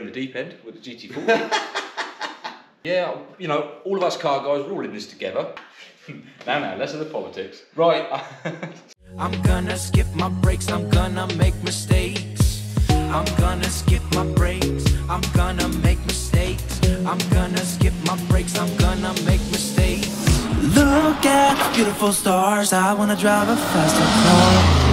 the deep end with the GT40. Yeah, you know, all of us car guys, we're all in this together. Now, less of the politics. Right. I'm gonna skip my breaks, I'm gonna make mistakes. I'm gonna skip my breaks, I'm gonna make mistakes. I'm gonna skip my breaks, I'm gonna make mistakes. Look at the beautiful stars, I wanna drive a faster car.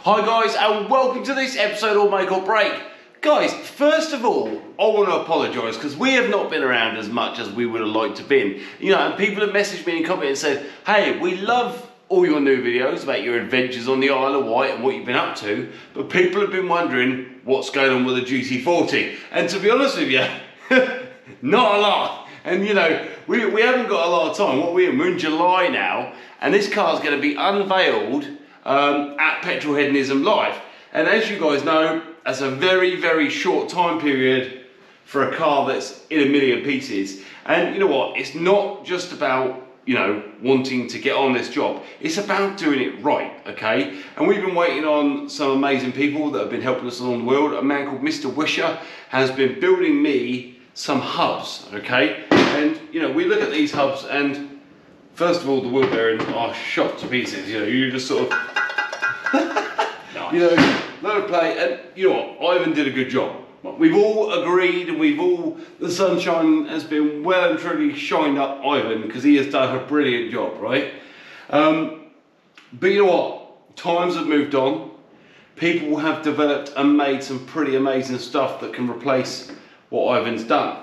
Hi guys, and welcome to this episode of Make or Break. Guys, first of all, I want to apologise because we have not been around as much as we would have liked to have been. You know, and people have messaged me and commented and said, hey, we love all your new videos about your adventures on the Isle of Wight and what you've been up to, but people have been wondering what's going on with the GT40. And to be honest with you, not a lot. And you know, we haven't got a lot of time. What we're in July now, and this car's going to be unveiled at Petrol Hedonism Live. And as you guys know, that's a very, very short time period for a car that's in a million pieces. And you know what? It's not just about, you know, wanting to get on this job. It's about doing it right, okay? And we've been waiting on some amazing people that have been helping us along the world. A man called Mr. Wisher has been building me some hubs, okay? And, you know, we look at these hubs and first of all, the wheel bearings are shot to pieces. You know, you just sort of, nice. You know, let it play, and you know what, Ivan did a good job. We've all agreed, and the sunshine has been well and truly shined up Ivan, because he has done a brilliant job, right? But you know what, times have moved on. People have developed and made some pretty amazing stuff that can replace what Ivan's done.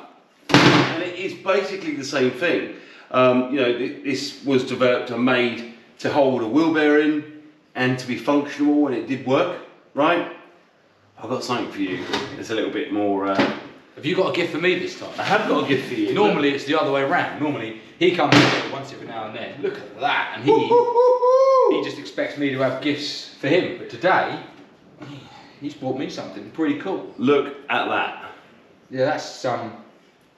And it is basically the same thing. You know, this was developed and made to hold a wheel bearing and to be functional, and it did work. Right? I've got something for you. It's a little bit more... Have you got a gift for me this time? I have got a gift for you. Normally it's the other way around. Normally he comes in once every now and then. Look at that. And he just expects me to have gifts for him. But today, he's bought me something pretty cool. Look at that. Yeah, that's a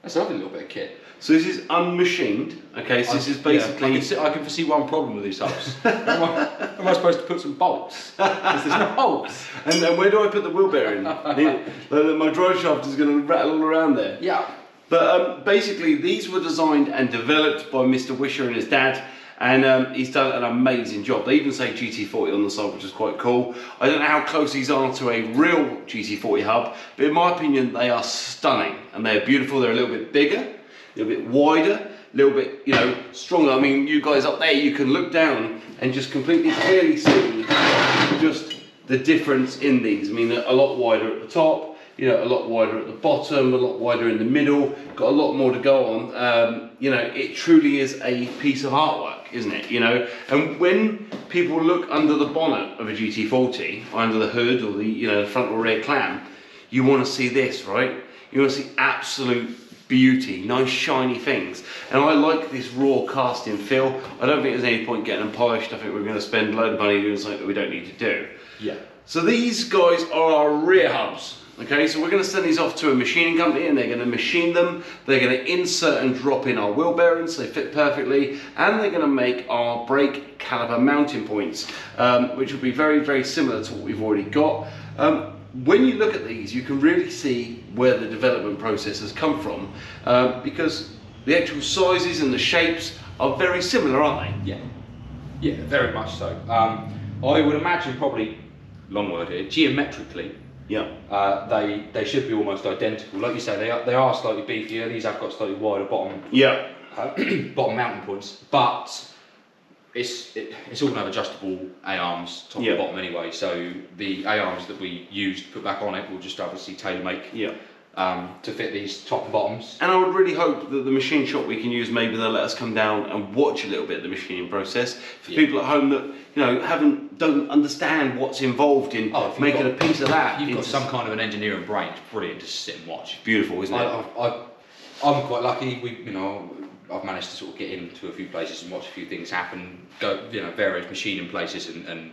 lovely little bit of kit. So this is unmachined, okay, so this is basically... Yeah, I can foresee one problem with these hubs. am I supposed to put some bolts? Because there's no bolts. And then where do I put the wheel bearing? My drive shaft is going to rattle all around there. Yeah. But basically these were designed and developed by Mr. Wisher and his dad, and he's done an amazing job. They even say GT40 on the side, which is quite cool. I don't know how close these are to a real GT40 hub, but in my opinion they are stunning and they're beautiful. They're a little bit bigger, a little bit wider, a little bit, you know, stronger. I mean, you guys up there, you can look down and just completely clearly see just the difference in these. I mean, a lot wider at the top, you know, a lot wider at the bottom, a lot wider in the middle, got a lot more to go on. You know, it truly is a piece of artwork, isn't it? You know, and when people look under the bonnet of a GT40, under the hood or the, you know, the front or rear clam, you want to see this, right? You want to see absolute beauty, nice shiny things. And I like this raw casting feel. I don't think there's any point getting them polished. I think we're going to spend a load of money doing something that we don't need to do. Yeah. So these guys are our rear hubs. Okay, so we're going to send these off to a machining company and they're going to machine them. They're going to insert and drop in our wheel bearings so they fit perfectly, and they're going to make our brake caliper mounting points, which will be very, very similar to what we've already got. When you look at these, you can really see where the development process has come from, because the actual sizes and the shapes are very similar, aren't they? Yeah, yeah, very much so. I would imagine probably, long word here, geometrically, yeah, they should be almost identical. Like you say, they are slightly beefier. These have got slightly wider bottom, yeah, bottom mounting points, but it's all going to have adjustable A-arms top and bottom anyway, so the A-arms that we used to put back on it will just obviously tailor make to fit these top and bottoms. And I would really hope that the machine shop we can use, maybe they'll let us come down and watch a little bit of the machining process for people at home that, you know, don't understand what's involved in making a piece of that. You've got some kind of an engineering brain. It's brilliant to sit and watch. Beautiful, isn't it? I'm quite lucky. I've managed to sort of get into a few places and watch a few things happen, go, you know, various machining places and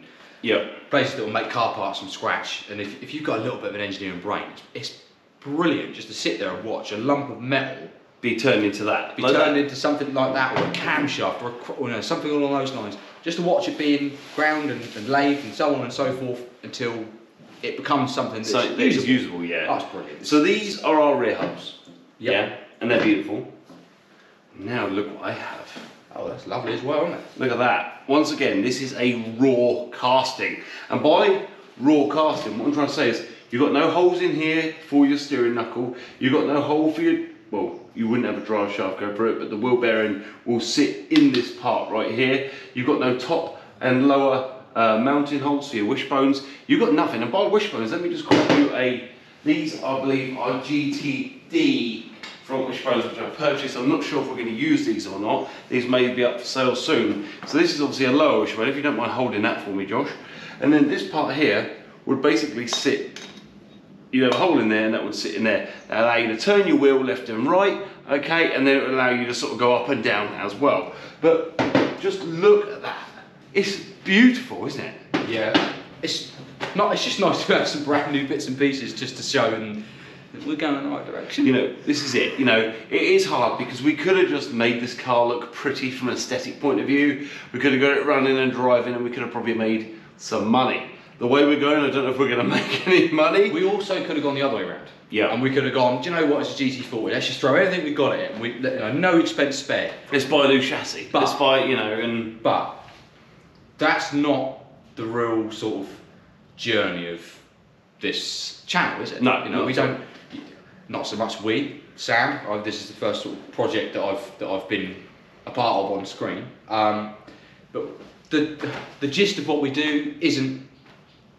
places that will make car parts from scratch. And if you've got a little bit of an engineering brain, it's brilliant just to sit there and watch a lump of metal be turned into that. Turned into something like that, or a camshaft, or you know, something along those lines. Just to watch it being ground and lathed and so on and so forth until it becomes something that's usable. Yeah. That's brilliant. So these are our rear hubs. Yep. Yeah, and they're beautiful. Now look what I have. Oh, that's lovely as well, isn't it? Look at that. Once again, this is a raw casting. And by raw casting, what I'm trying to say is, you've got no holes in here for your steering knuckle. You've got no hole for your, well, you wouldn't have a drive shaft go through it, but the wheel bearing will sit in this part right here. You've got no top and lower mounting holes for your wishbones. You've got nothing. And by wishbones, let me just call you these I believe are GTD front wishbones, which I purchased. I'm not sure if we're going to use these or not. These may be up for sale soon. So this is obviously a lower wishbone, if you don't mind holding that for me, Josh. And then this part here would basically sit, you'd have a hole in there and that would sit in there. That allow you to turn your wheel left and right, okay, and then it would allow you to sort of go up and down as well. But just look at that. It's beautiful, isn't it? Yeah. It's just nice to have some brand new bits and pieces just to show them that we're going in the right direction. You know, this is it. You know, it is hard because we could have just made this car look pretty from an aesthetic point of view. We could have got it running and driving, and we could have probably made some money. The way we're going, I don't know if we're going to make any money. We also could have gone the other way around. Yeah. And we could have gone, do you know what, it's a GT40, let's just throw everything we've got at it, no expense spared. Let's buy a new chassis. But, let's buy, you know, and... But, that's not the real sort of journey of this channel, is it? No, you know, we don't, not so much Sam, this is the first sort of project that I've been a part of on screen. But the gist of what we do isn't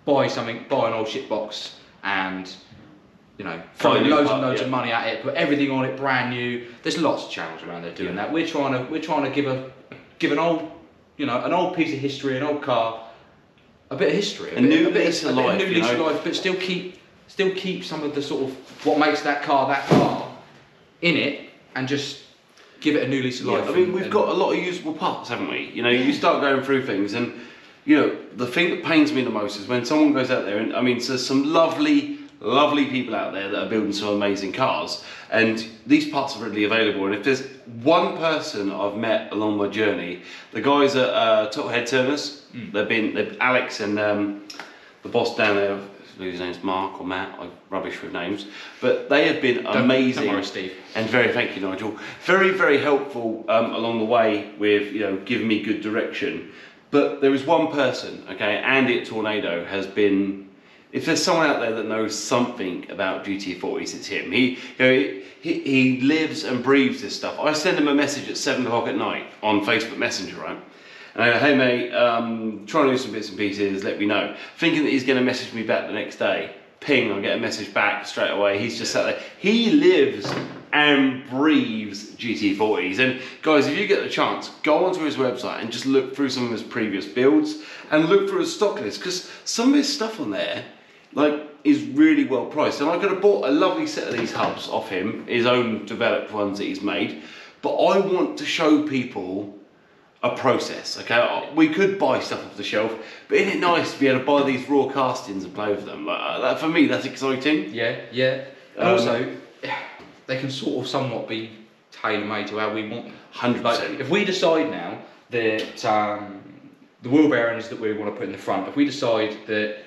buy an old shit box and, you know, throw loads and loads of money at it, put everything on it brand new. There's lots of channels around there doing that. We're trying to give an old, you know, an old piece of history, an old car, a bit of history, a new lease of life, but still keep some of the sort of what makes that car in it, and just give it a new lease of life. I mean, we've got a lot of usable parts, haven't we? You know, you start going through things, and you know, the thing that pains me the most is when someone goes out there, and I mean, there's some lovely people out there that are building some amazing cars, and these parts are readily available. And if there's one person I've met along my journey, the guys at Total Head Turners, they've Alex and the boss down there, whose name's Mark or Matt, I'm rubbish with names, but they have been amazing. Don't worry, Steve. And thank you, Nigel. Very helpful along the way with, you know, giving me good direction. But there is one person, okay, Andy at Tornado has been, if there's someone out there that knows something about GT40s, it's him. He lives and breathes this stuff. I send him a message at 7 o'clock at night on Facebook Messenger, right? And I go, hey mate, trying to do some bits and pieces, let me know. Thinking that he's going to message me back the next day. Ping, I'll get a message back straight away. He's just sat there. He lives and breathes GT40s. And guys, if you get the chance, go onto his website and just look through some of his previous builds and look through his stock list, because some of his stuff on there, like, is really well priced. And I could have bought a lovely set of these hubs off him, his own developed ones that he's made, but I want to show people a process, okay? We could buy stuff off the shelf, but isn't it nice to be able to buy these raw castings and play with them? Like, that, for me, that's exciting. Yeah. And also, they can sort of somewhat be tailor-made to how we want. 100%. Like, if we decide now that the wheel bearings that we want to put in the front, if we decide that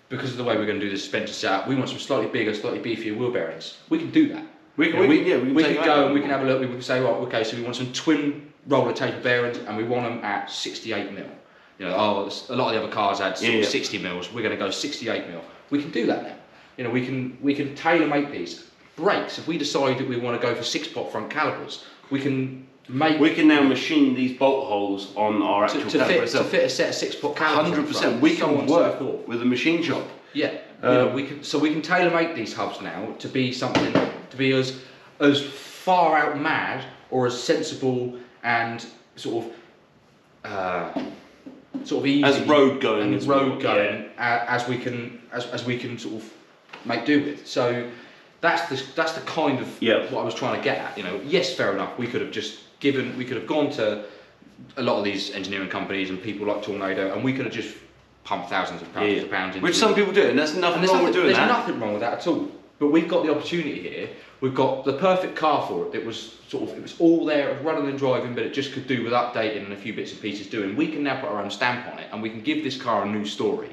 because of the way we're going to do the suspension setup, we want some slightly bigger, slightly beefier wheel bearings, we can do that. We can go and we can have a look. We can say, right, okay, so we want some twin roller taper bearings, and we want them at 68mm. You know, a lot of the other cars had 60 mils. We're going to go 68mm. We can do that now. You know, we can tailor make these brakes. If we decide that we want to go for 6-pot front calipers, we can make. We can now machine these bolt holes on our actual caliper itself. To fit a set of 6-pot calipers. 100%. We can work with a machine shop. Yeah. You know, we can tailor make these hubs now to be something, to be as far out mad or as sensible and sort of easy as road going as we can sort of make do with. So that's the kind of what I was trying to get at. You know, yes, fair enough. We could have gone to a lot of these engineering companies and people like Tornado, and we could have just pumped thousands of pounds into which some people do, and there's nothing wrong with doing that. There's nothing wrong with that at all. But we've got the opportunity here. We've got the perfect car for it. It was all there, it was running and driving, but it just could do with updating and a few bits and pieces doing. We can now put our own stamp on it, and we can give this car a new story.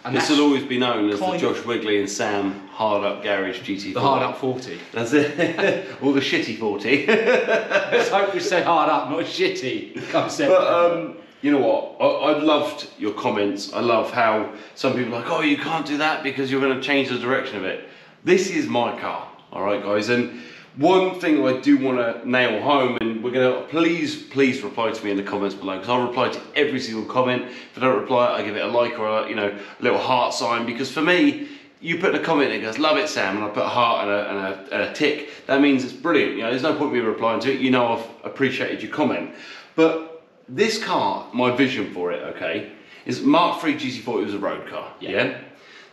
And this will always be known as the Josh Wigley and Sam Hard Up Garage GT40. The Hard Up 40. That's it. Or the shitty 40. Let's hope we say hard up, not shitty. But you know what? I loved your comments. I love how some people are like, oh, you can't do that because you're going to change the direction of it. This is my car, all right, guys. And one thing I do want to nail home, and we're going to please reply to me in the comments below, because I'll reply to every single comment. If I don't reply, I give it a like or a, a little heart sign, because for me, you put in a comment and it goes, love it, Sam, and I put a heart and a tick. That means it's brilliant. There's no point in me replying to it. I've appreciated your comment. But this car, my vision for it, okay, is Mark III GT40 was a road car, yeah?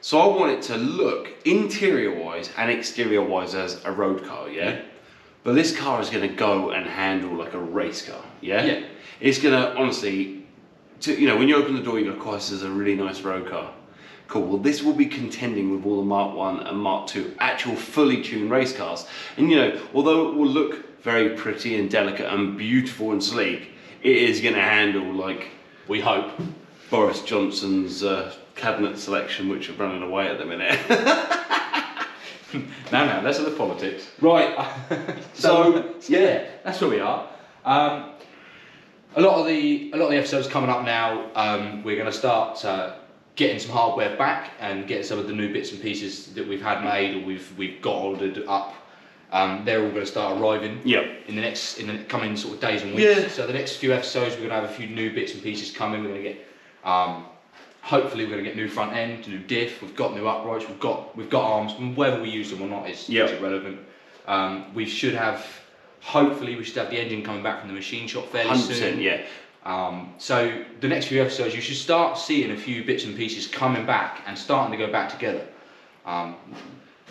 So I want it to look interior-wise and exterior-wise as a road car, yeah? But this car is going to go and handle like a race car, yeah? It's going to, honestly, when you open the door, you go, oh, this is a really nice road car. Cool, well this will be contending with all the Mark 1 and Mark 2 actual fully tuned race cars. And although it will look very pretty and delicate and beautiful and sleek, it is going to handle, like, we hope, Boris Johnson's cabinet selection, which are running away at the minute. No, less of the politics. Right. So yeah, that's where we are. A lot of the episodes coming up now. We're going to start getting some hardware back and getting some of the new bits and pieces that we've had made or we've got ordered up. They're all going to start arriving in the coming sort of days and weeks. Yeah. So the next few episodes, we're going to have a few new bits and pieces coming. We're going to get, hopefully, we're going to get new front end, new diff. We've got new uprights. We've got arms. Whether we use them or not is irrelevant. We should have, hopefully, the engine coming back from the machine shop fairly soon. 100%, yeah. So the next few episodes, you should start seeing a few bits and pieces coming back and starting to go back together. I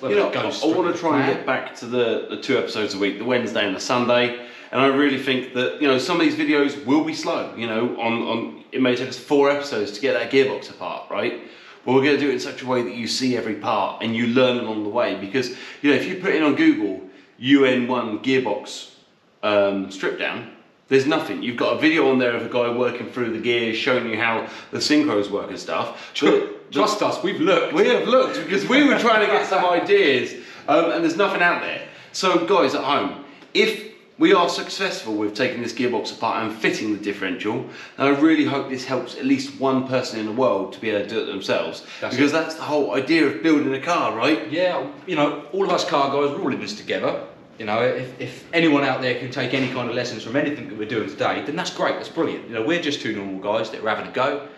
want to try and get back to the 2 episodes a week, the Wednesday and the Sunday, and I really think that some of these videos will be slow. It may take us 4 episodes to get that gearbox apart, right? But we're going to do it in such a way that you see every part and you learn along the way. Because if you put in on Google UN1 gearbox strip down, there's nothing. You've got a video on there of a guy working through the gears, showing you how the synchros work and stuff. Trust us, we've looked. We have looked because we were trying to get some ideas, and there's nothing out there. So guys at home, if we are successful with taking this gearbox apart and fitting the differential, and I really hope this helps at least one person in the world to be able to do it themselves, because that's the whole idea of building a car, right? Yeah, all of us car guys, we're all in this together. If anyone out there can take any kind of lessons from anything that we're doing today, then that's great, that's brilliant. We're just 2 normal guys that are having a go.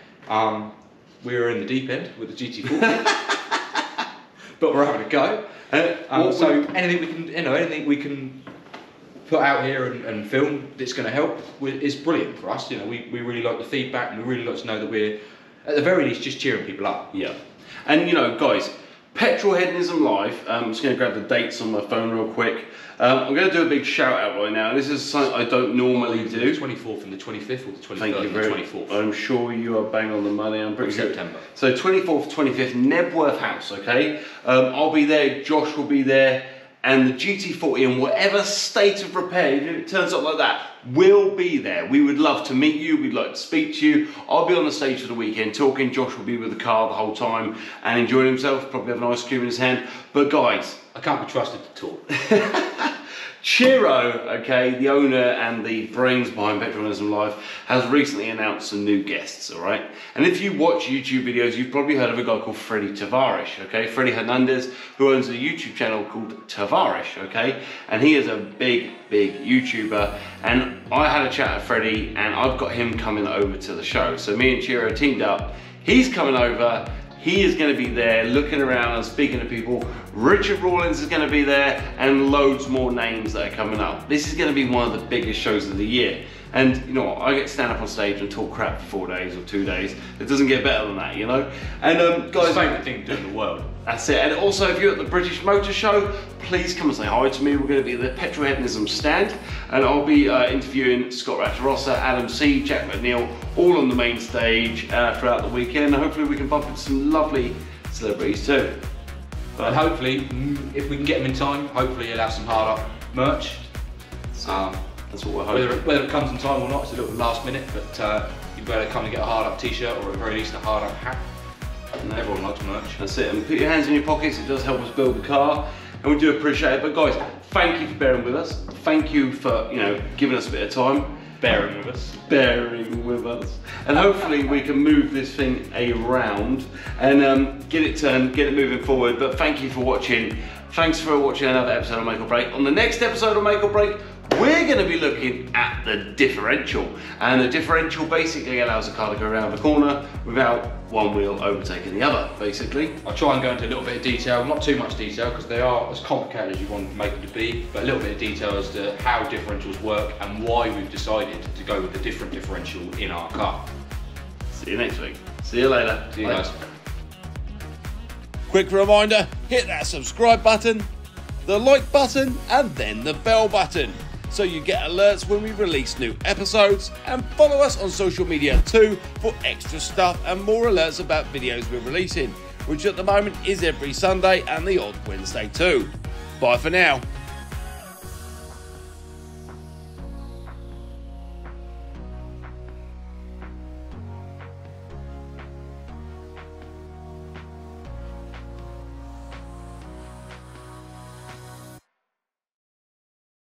We're in the deep end with the GT40, but we're having a go. So anything we can put out here and film that's going to help is brilliant for us. We really like the feedback, and we really like to know that we're, at the very least, just cheering people up. Yeah, and guys, Petrol Hedonism Live. I'm just going to grab the dates on my phone real quick. I'm going to do a big shout out right now. This is something I don't normally do. The 24th and the 25th, or the 23rd Thank you and the 24th. I'm sure you are bang on the money. I'm pretty good. September. So 24th, 25th, Nebworth House, okay? I'll be there, Josh will be there, and the GT40 in whatever state of repair, if it turns up like that, will be there. We would love to meet you, we'd like to speak to you. I'll be on the stage for the weekend talking. Josh will be with the car the whole time and enjoying himself, probably have an ice cream in his hand. But guys, I can't be trusted to talk. Chiro, okay, the owner and the brains behind Petrol Hedonism Live, has recently announced some new guests, alright? And if you watch YouTube videos, you've probably heard of a guy called Freddie Tavares, okay? Freddie Hernandez, who owns a YouTube channel called Tavares, okay? And he is a big YouTuber. And I had a chat with Freddie, and I've got him coming over to the show. So me and Chiro teamed up. He's coming over. He is going to be there looking around and speaking to people. Richard Rawlins is going to be there, and loads more names that are coming up. This is going to be one of the biggest shows of the year. And I get to stand up on stage and talk crap for 4 days or 2 days. It doesn't get better than that, And guys, it's my favourite thing to do in the world. That's it. And also, if you're at the British Motor Show, please come and say hi to me. We're going to be at the Petrol Hedonism stand, and I'll be interviewing Scott Ratterossa, Adam C, Jack McNeil, all on the main stage throughout the weekend. And hopefully we can bump into some lovely celebrities too. And hopefully, if we can get them in time, hopefully you'll have some hard up merch. That's what we're hoping. Whether it comes in time or not, it's a little last minute, but you'd better come and get a hard up t-shirt, or at the very least a hard up hat. No. Everyone likes merch. That's it, and put your hands in your pockets, it does help us build the car, and we do appreciate it. But guys, thank you for bearing with us. Thank you for, you know, giving us a bit of time. Bearing with us. Bearing with us. And hopefully we can move this thing around and get it turned, get it moving forward. But thank you for watching. Thanks for watching another episode of Make or Break. On the next episode of Make or Break, we're going to be looking at the differential. And the differential basically allows the car to go around the corner without one wheel overtaking the other, basically. I'll try and go into a little bit of detail, not too much detail because they are as complicated as you want to make them to be, but a little bit of detail as to how differentials work and why we've decided to go with a different differential in our car. See you next week. See you later. See you guys. Quick reminder, hit that subscribe button, the like button, and then the bell button, so you get alerts when we release new episodes, and follow us on social media too for extra stuff and more alerts about videos we're releasing, which at the moment is every Sunday and the odd Wednesday too. Bye for now.